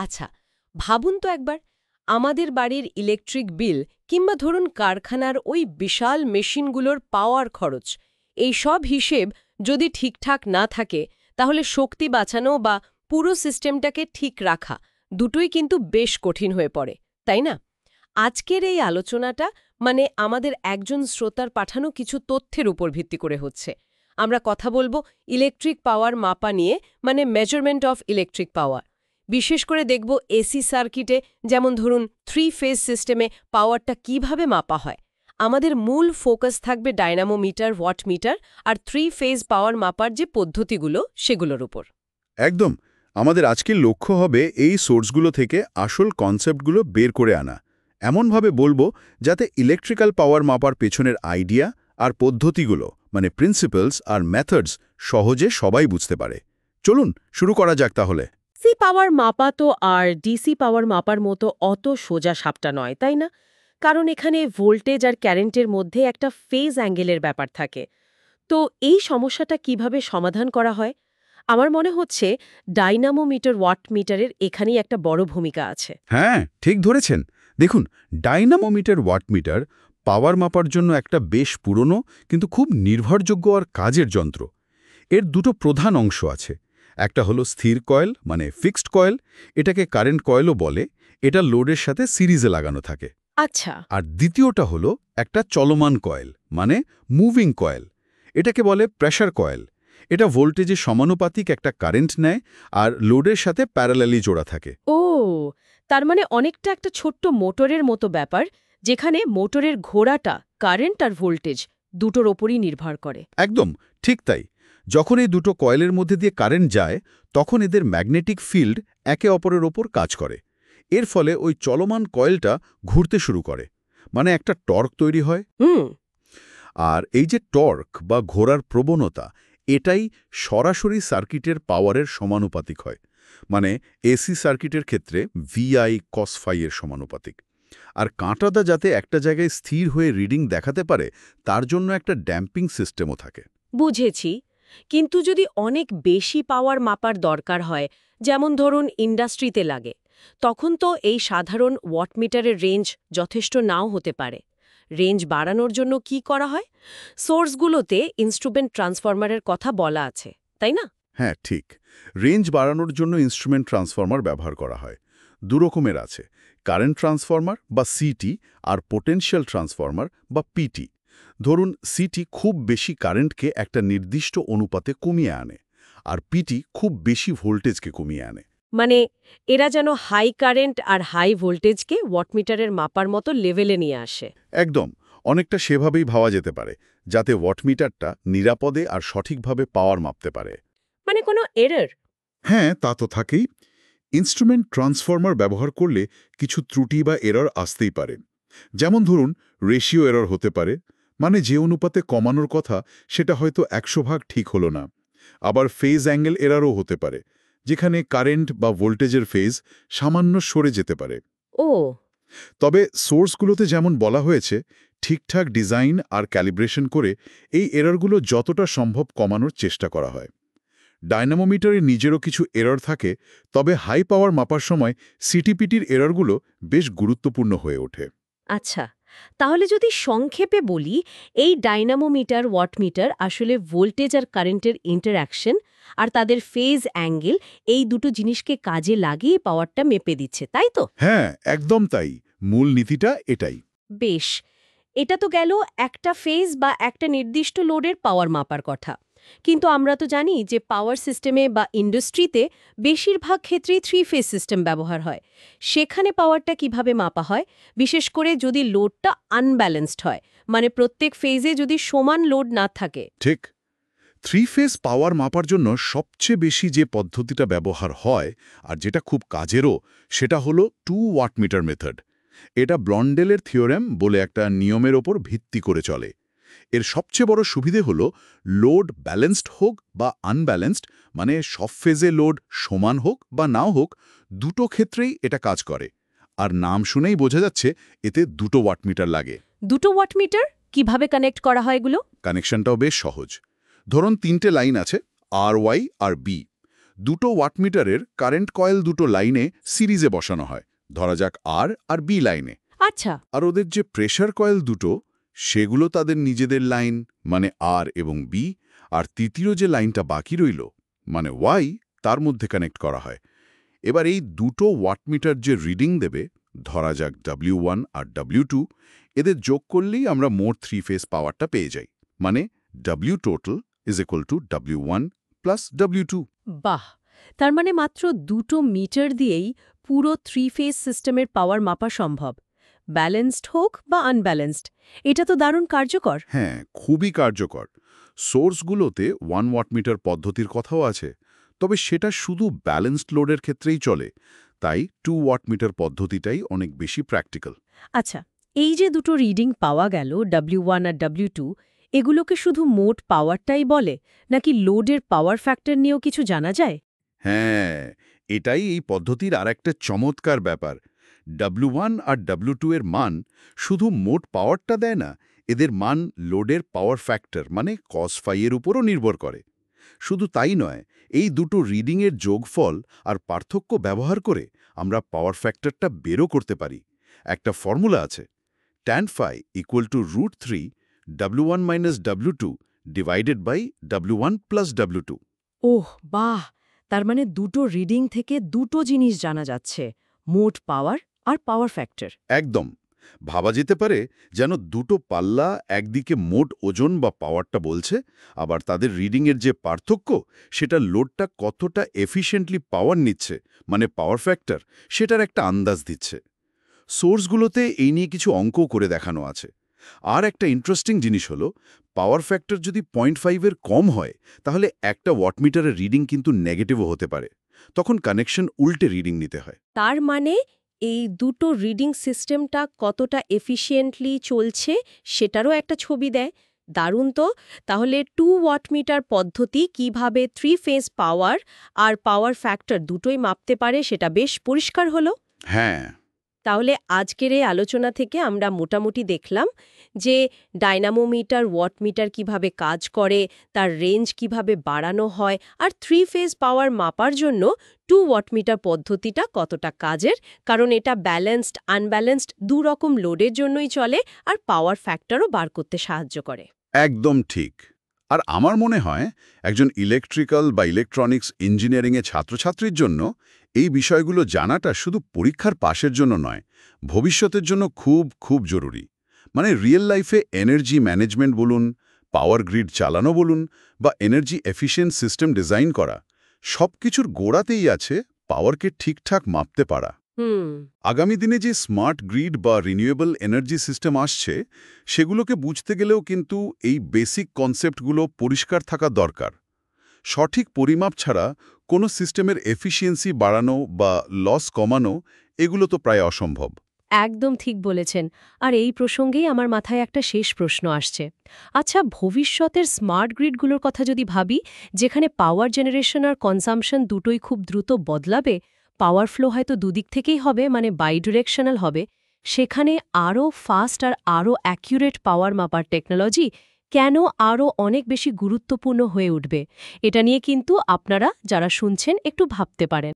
আচ্ছা, ভাবুন তো একবার, আমাদের বাড়ির ইলেকট্রিক বিল কিংবা ধরুন কারখানার ওই বিশাল মেশিনগুলোর পাওয়ার খরচ, এই সব হিসেব যদি ঠিকঠাক না থাকে, তাহলে শক্তি বাঁচানো বা পুরো সিস্টেমটাকে ঠিক রাখা দুটোই কিন্তু বেশ কঠিন হয়ে পড়ে, তাই না? আজকের এই আলোচনাটা আমাদের একজন শ্রোতার পাঠানো কিছু তথ্যের উপর ভিত্তি করে হচ্ছে। আমরা কথা বলবো ইলেকট্রিক পাওয়ার মাপা নিয়ে, মেজারমেন্ট অফ ইলেকট্রিক পাওয়ার। বিশেষ করে দেখব এসি সার্কিটে, যেমন ধরুন 3 ফেজ সিস্টেমে পাওয়ারটা কিভাবে মাপা হয়। আমাদের মূল ফোকাস থাকবে ডায়নামোমিটার, ওয়াটমিটার আর 3 ফেজ পাওয়ার মাপার যে পদ্ধতিগুলো সেগুলোর উপর। একদম। আমাদের আজকের লক্ষ্য হবে এই সোর্সগুলো থেকে আসল কনসেপ্টগুলো বের করে আনা, এমনভাবে বলবো যাতে ইলেকট্রিক্যাল পাওয়ার মাপার পেছনের আইডিয়া আর পদ্ধতিগুলো প্রিন্সিপালস আর মেথডস সহজে সবাই বুঝতে পারে। চলুন শুরু করা যাক তাহলে। সি পাওয়ার মাপা তো আর ডিসি পাওয়ার মাপার মতো অত সোজা সাপটা নয়, তাই না? কারণ এখানে ভোল্টেজ আর কারেন্টের মধ্যে একটা ফেজ অ্যাঙ্গেলের ব্যাপার থাকে। তো এই সমস্যাটা কিভাবে সমাধান করা হয়? আমার মনে হচ্ছে ডাইনামোমিটার, ওয়াটমিটারের এখানেই একটা বড় ভূমিকা আছে। হ্যাঁ, ঠিক ধরেছেন। দেখুন, ডাইনামোমিটার ওয়াটমিটার পাওয়ার মাপার জন্য একটা বেশ পুরনো কিন্তু খুব নির্ভরযোগ্য আর কাজের যন্ত্র। এর দুটো প্রধান অংশ আছে। একটা হলো স্থির কয়েল, ফিক্সড কয়েল, এটাকে কারেন্ট কয়েলও বলে। এটা লোডের সাথে সিরিজে লাগানো থাকে। আচ্ছা। আর দ্বিতীয়টা হলো একটা চলমান কয়েল, মুভিং কয়েল। এটাকে বলে প্রেসার কয়েল। এটা ভোল্টেজে সমানুপাতিক একটা কারেন্ট নেয় আর লোডের সাথে প্যারালালি জোড়া থাকে। ও, তার অনেকটা একটা ছোট্ট মোটরের মতো ব্যাপার, যেখানে মোটরের ঘোড়াটা কারেন্ট আর ভোল্টেজ দুটোর ওপরই নির্ভর করে। একদম ঠিক তাই। যখন এই দুটো কয়েলের মধ্যে দিয়ে কারেন্ট যায়, তখন এদের ম্যাগনেটিক ফিল্ড একে অপরের ওপর কাজ করে। এর ফলে ওই চলমান কয়েলটা ঘুরতে শুরু করে, একটা টর্ক তৈরি হয়। আর এই যে টর্ক বা ঘোরার প্রবণতা, এটাই সরাসরি সার্কিটের পাওয়ারের সমানুপাতিক হয়। এসি সার্কিটের ক্ষেত্রে VI cos phi এর সমানুপাতিক। আর কাঁটাটা যাতে একটা জায়গায় স্থির হয়ে রিডিং দেখাতে পারে, তার জন্য একটা ড্যাম্পিং সিস্টেমও থাকে। বুঝেছি। কিন্তু যদি অনেক বেশি পাওয়ার মাপার দরকার হয়, যেমন ধরুন ইন্ডাস্ট্রিতে লাগে, তখন তো এই সাধারণ ওয়াটমিটারের রেঞ্জ যথেষ্ট নাও হতে পারে। রেঞ্জ বাড়ানোর জন্য কি করা হয়? সোর্সগুলোতে ইনস্ট্রুমেন্ট ট্রান্সফরমারের কথা বলা আছে, তাই না? হ্যাঁ, ঠিক। রেঞ্জ বাড়ানোর জন্য ইনস্ট্রুমেন্ট ট্রান্সফরমার ব্যবহার করা হয়। দুরকমের আছে, কারেন্ট ট্রান্সফরমার বা সিটি আর পোটেনশিয়াল ট্রান্সফরমার বা পিটি। ধরুন সিটি খুব বেশি কারেন্টকে একটা নির্দিষ্ট অনুপাতে কমিয়ে আনে, আর পিটি খুব বেশি ভোল্টেজকে কমিয়ে আনে। এরা যেন হাই কারেন্ট আর হাই ভোল্টেজকে ওয়াটমিটারের মাপার মতো লেভেলে নিয়ে আসে। একদম, অনেকটা সেভাবেই ভাবা যেতে পারে, যাতে ওয়াটমিটারটা নিরাপদে আর সঠিকভাবে পাওয়ার মাপতে পারে। কোনো এরর? হ্যাঁ, তা তো থাকেই। ইনস্ট্রুমেন্ট ট্রান্সফরমার ব্যবহার করলে কিছু ত্রুটি বা এরর আসতেই পারে। যেমন ধরুন, রেশিও এরর হতে পারে, যে অনুপাতে কমানোর কথা সেটা হয়তো 100 ভাগ ঠিক হলো না। আবার ফেজ অ্যাঙ্গেল এররও হতে পারে, যেখানে কারেন্ট বা ভোল্টেজের ফেজ সামান্য সরে যেতে পারে। ও, তবে সোর্সগুলোতে যেমন বলা হয়েছে, ঠিকঠাক ডিজাইন আর ক্যালিব্রেশন করে এই এররগুলো যতটা সম্ভব কমানোর চেষ্টা করা হয়। ডায়নামোমিটারে নিজেরও কিছু এরর থাকে, তবে হাই পাওয়ার মাপার সময় সিটিপিটির এররগুলো বেশ গুরুত্বপূর্ণ হয়ে ওঠে। আচ্ছা। তাহলে যদি সংক্ষেপে বলি, এই ডাইনামোমিটার, ওয়াটমিটার আসলে ভোল্টেজ আর কারেন্টের ইন্টারঅ্যাকশন আর তাদের ফেজ অ্যাঙ্গেল, এই দুটো জিনিসকে কাজে লাগিয়ে পাওয়ারটা মেপে দিচ্ছে, তাই তো? হ্যাঁ, একদম তাই। মূল নীতিটা এটাই। বেশ, এটা তো গেল একটা ফেজ বা একটা নির্দিষ্ট লোডের পাওয়ার মাপার কথা। কিন্তু আমরা তো জানি যে পাওয়ার সিস্টেমে বা ইন্ডাস্ট্রিতে বেশিরভাগ ক্ষেত্রেই 3 ফেজ সিস্টেম ব্যবহার হয়। সেখানে পাওয়ারটা কিভাবে মাপা হয়, বিশেষ করে যদি লোডটা আনব্যালেন্সড হয়, প্রত্যেক ফেজে যদি সমান লোড না থাকে? ঠিক। 3 ফেজ পাওয়ার মাপার জন্য সবচেয়ে বেশি যে পদ্ধতিটা ব্যবহার হয় আর যেটা খুব কাজেরও, সেটা হলো 2 ওয়াটমিটার মেথড। এটা ব্লন্ডেলের থিওরেম বলে একটা নিয়মের ওপর ভিত্তি করে চলে। এর সবচেয়ে বড় সুবিধে হলো লোড ব্যালেন্সড হোক বা আনব্যালেন্সড, সব ফেজে লোড সমান হোক বা নাও হোক, দুটো ক্ষেত্রেই এটা কাজ করে। আর নাম শুনেই বোঝা যাচ্ছে এতে দুটো ওয়াটমিটার লাগে। দুটো ওয়াটমিটার কিভাবে কানেক্ট করা হয় এগুলো? কানেকশনটাও বেশ সহজ। ধরুন 3টে লাইন আছে, RY আর B। দুটো ওয়াটমিটারের কারেন্ট কয়েল দুটো লাইনে সিরিজে বসানো হয়, ধরা যাক আর আর বি লাইনে। আচ্ছা। আর ওদের যে প্রেশার কয়েল দুটো, সেগুলো তাদের নিজেদের লাইন, মানে আর এবং বি, আর তৃতীয় যে লাইনটা বাকি রইল, মানে ওয়াই, তার মধ্যে কানেক্ট করা হয়। এবার এই দুটো ওয়াটমিটার যে রিডিং দেবে, ধরা যাক W1 আর W2, এদের যোগ করলেই আমরা মোট 3 ফেজ পাওয়ারটা পেয়ে যাই। মানে W total is equal to W1 plus W2। বাহ! তার মানে মাত্র দুটো মিটার দিয়েই পুরো 3 ফেজ সিস্টেমের পাওয়ার মাপা সম্ভব, ব্যালেন্সড হোক বা আনব্যালেন্সড। এটা তো দারুণ কার্যকর। হ্যাঁ, খুবই কার্যকর। সোর্সগুলোতে 1 ওয়াটমিটার পদ্ধতির কথাও আছে, তবে সেটা শুধু ব্যালেন্সড লোডের ক্ষেত্রেই চলে। তাই 2 ওয়াটমিটার পদ্ধতিটাই অনেক বেশি প্র্যাকটিক্যাল। আচ্ছা, এই যে দুটো রিডিং পাওয়া গেল W1 আর W2, এগুলোকে শুধু মোট পাওয়ারটাই বলে, নাকি লোডের পাওয়ার ফ্যাক্টর নিয়েও কিছু জানা যায়? হ্যাঁ, এটাই এই পদ্ধতির আরেকটা চমৎকার ব্যাপার। W1 আর W2 এর মান শুধু মোট পাওয়ারটা দেয় না, এদের মান লোডের পাওয়ার ফ্যাক্টর মানে cos phi এর উপরও নির্ভর করে। শুধু তাই নয়, এই দুটো রিডিংয়ের যোগফল আর পার্থক্য ব্যবহার করে আমরা পাওয়ার ফ্যাক্টরটা বেরও করতে পারি। একটা ফর্মুলা আছে, tan phi equal to √3 W1 minus W2 divided by W1 plus W2। ওহ বাহ! তার মানে দুটো রিডিং থেকে দুটো জিনিস জানা যাচ্ছে, মোট পাওয়ার আর পাওয়ার ফ্যাক্টর। একদম। ভাবা যেতে পারে যেন দুটো পাল্লা, একদিকে মোট ওজন বা পাওয়ারটা বলছে, আবার তাদের রিডিংয়ের যে পার্থক্য, সেটা লোডটা কতটা এফিশিয়েন্টলি পাওয়ার নিচ্ছে, মানে পাওয়ার ফ্যাক্টর, সেটার একটা আন্দাজ দিচ্ছে। সোর্সগুলোতে এই নিয়ে কিছু অঙ্কও করে দেখানো আছে। আর একটা ইন্টারেস্টিং জিনিস হলো, পাওয়ার ফ্যাক্টর যদি 0.5 এর কম হয়, তাহলে একটা ওয়াটমিটারের রিডিং কিন্তু নেগেটিভও হতে পারে। তখন কানেকশন উল্টে রিডিং নিতে হয়। তার মানে এই দুটো রিডিং সিস্টেমটা কতটা এফিশিয়েন্টলি চলছে সেটারও একটা ছবি দেয়। দারুণ তো! তাহলে 2 ওয়াটমিটার পদ্ধতি কিভাবে 3 ফেজ পাওয়ার আর পাওয়ার ফ্যাক্টর দুটোই মাপতে পারে সেটা বেশ পরিষ্কার হলো। হ্যাঁ। তাহলে আজকের এই আলোচনা থেকে আমরা মোটামুটি দেখলাম যে ডায়নামোমিটার, ওয়াটমিটার কিভাবে কাজ করে, তার রেঞ্জ কিভাবে বাড়ানো হয়, আর 3 ফেজ পাওয়ার মাপার জন্য 2 ওয়াটমিটার পদ্ধতিটা কতটা কাজের, কারণ এটা ব্যালেন্সড, আনব্যালেন্সড দুরকম লোডের জন্যই চলে, আর পাওয়ার ফ্যাক্টরও বার করতে সাহায্য করে। একদম ঠিক। আর আমার মনে হয় একজন ইলেকট্রিক্যাল বা ইলেকট্রনিক্স ইঞ্জিনিয়ারিংয়ের ছাত্রছাত্রীর জন্য এই বিষয়গুলো জানাটা শুধু পরীক্ষার পাশের জন্য নয়, ভবিষ্যতের জন্য খুব খুব জরুরি। মানে রিয়েল লাইফে এনার্জি ম্যানেজমেন্ট বলুন, পাওয়ার গ্রিড চালানো বলুন, বা এনার্জি এফিশিয়েন্ট সিস্টেম ডিজাইন করা, সব কিছুর গোড়াতেই আছে পাওয়ারকে ঠিকঠাক মাপতে পারা। আগামী দিনে যে স্মার্ট গ্রিড বা রিনিউয়েবল এনার্জি সিস্টেম আসছে, সেগুলোকে বুঝতে গেলেও কিন্তু এই বেসিক কনসেপ্টগুলো পরিষ্কার থাকা দরকার। সঠিক পরিমাপ ছাড়া কোনো সিস্টেমের এফিসিয়েন্সি বাড়ানো বা লস কমানো, এগুলো তো প্রায় অসম্ভব। একদম ঠিক বলেছেন। আর এই প্রসঙ্গেই আমার মাথায় একটা শেষ প্রশ্ন আসছে। আচ্ছা, ভবিষ্যতের স্মার্ট গ্রিডগুলোর কথা যদি ভাবি, যেখানে পাওয়ার জেনারেশন আর কনসাম্পশন দুটোই খুব দ্রুত বদলাবে, পাওয়ার ফ্লো হয়তো দুদিক থেকেই হবে, মানে বাইডিরেকশনাল হবে, সেখানে আরও ফাস্ট আর আরও অ্যাকিউরেট পাওয়ার মাপার টেকনোলজি কেন আরও অনেক বেশি গুরুত্বপূর্ণ হয়ে উঠবে? এটা নিয়ে কিন্তু আপনারা যারা শুনছেন একটু ভাবতে পারেন।